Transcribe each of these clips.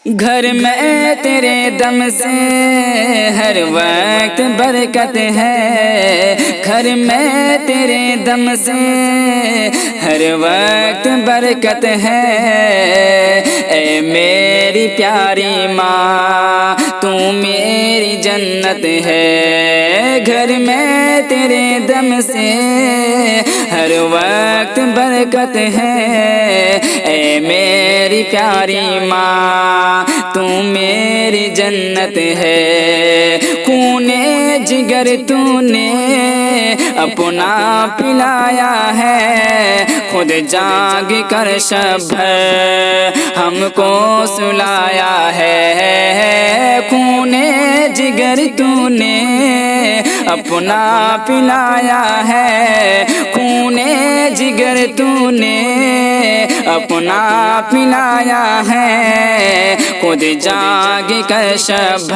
گھر میں تیرے دم سے ہر وقت برکت ہے، گھر میں تیرے دم سے ہر وقت برکت ہے۔ اے میری پیاری ماں تو میری جنت ہے، گھر میں تیرے دم سے ہر وقت برکت ہے۔ اے میری پیاری ماں تو میری جنت ہے، خون جگر تو نے اپنا پلایا ہے، خود جاگ کر شب ہم کو سلایا ہے، خون جگر تو نے اپنا پلایا ہے، خون جگر تو نے اپنا پلایا ہے، خود جاگ کر شب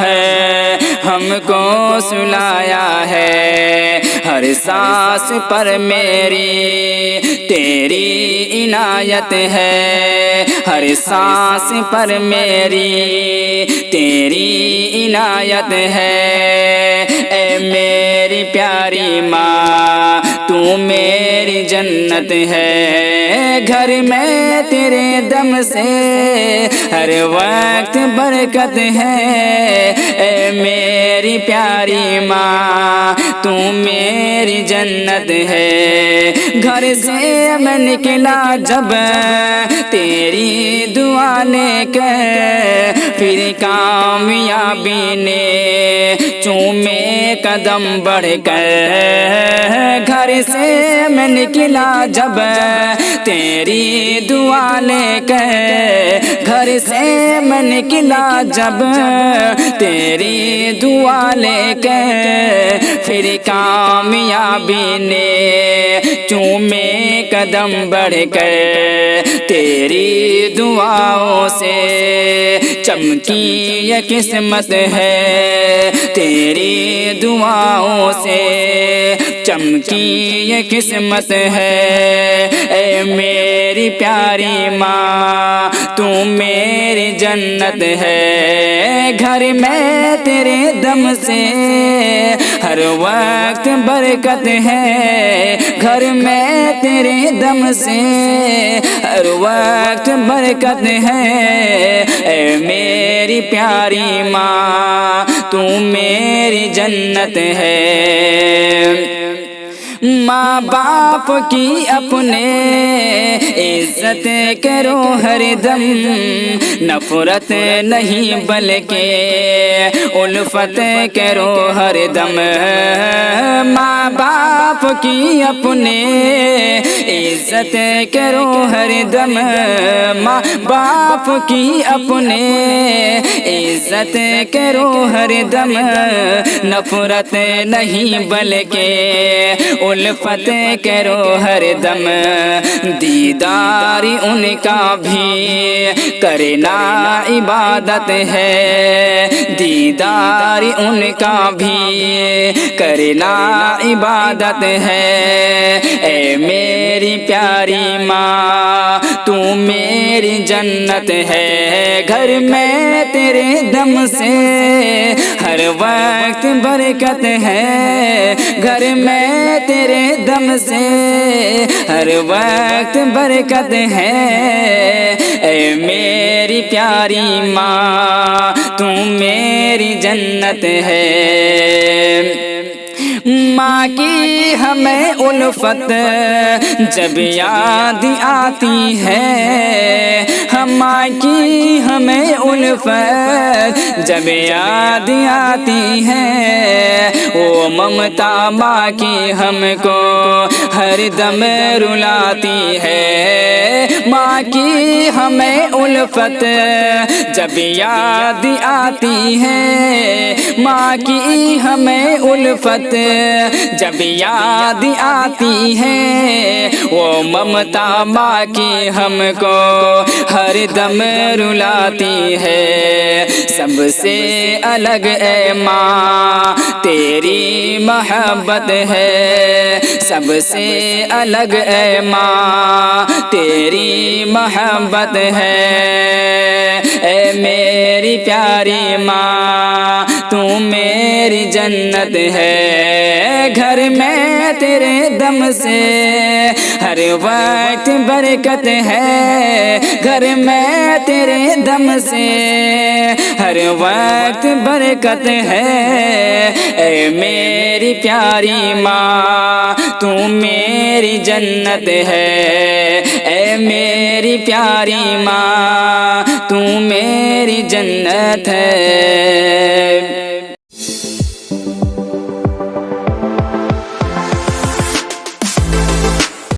ہم کو سلایا ہے۔ ہر سانس پر میری تیری عنایت ہے، ہر سانس پر میری تیری عنایت ہے۔ اے میری پیاری ماں تو میری جنت ہے، گھر میں تیرے دم سے ہر وقت برکت ہے۔ اے میری پیاری ماں تو میری جنت ہے، گھر سے میں نکلا جب تیری دعا لے کر، پھر کامیابی نے چومے قدم بڑھ کر، گھر سے میں نکلا جب تیری دعا لے کر، گھر سے میں نکلا جب تیری دعا لے کر، پھر کامیابی نے چومے قدم بڑھ کر، تیری دعاؤں سے چمکی یہ قسمت ہے، تیری دعاؤں سے چمکی یہ قسمت ہے۔ اے میری پیاری ماں تو میری جنت ہے، گھر میں تیرے دم سے ہر وقت برکت ہے، گھر میں تیرے دم سے ہر وقت برکت ہے۔ اے میری پیاری ماں تو میری جنت ہے۔ ماں باپ کی اپنے عزت کرو ہر دم، نفرت نہیں بلکہ الفت کرو ہر دم، ماں باپ کی اپنے عزت کرو ہر دم، ماں باپ کی اپنے عزت کرو ہر دم، نفرت نہیں بلکہ الفت کرو ہر دم، دیدار ان کا بھی کرنا عبادت ہے، دیدار ان کا بھی کرنا عبادت ہے۔ اے میری پیاری ماں تو میری جنت ہے، گھر میں تیرے دم سے ہر وقت برکت ہے، گھر میں تیرے دم سے ہر وقت برکت ہے۔ اے میری پیاری ماں تو میری جنت ہے۔ ماں کی ہمیں الفت جب یاد آتی ہے، ماں کی ہمیں الفت جب یاد آتی ہے، وہ ممتا ماں کی ہم کو ہر دم رلاتی ہے، ماں کی ہمیں الفت جب یاد آتی ہے، ماں کی ہمیں الفت جب یاد آتی ہے، وہ ممتا ماں کی ہم کو ہر دم رلاتی ہے۔ سب سے الگ اے ماں تیری محبت ہے، سب سے الگ اے ماں تیری محبت ہے۔ اے میرے پیاری ماں تو میری جنت ہے، گھر میں تیرے دم سے ہر وقت برکت ہے، گھر میں تیرے دم سے ہر وقت برکت ہے، اے میری پیاری ماں تو میری جنت ہے، اے میری پیاری ماں تو میری جنت ہے۔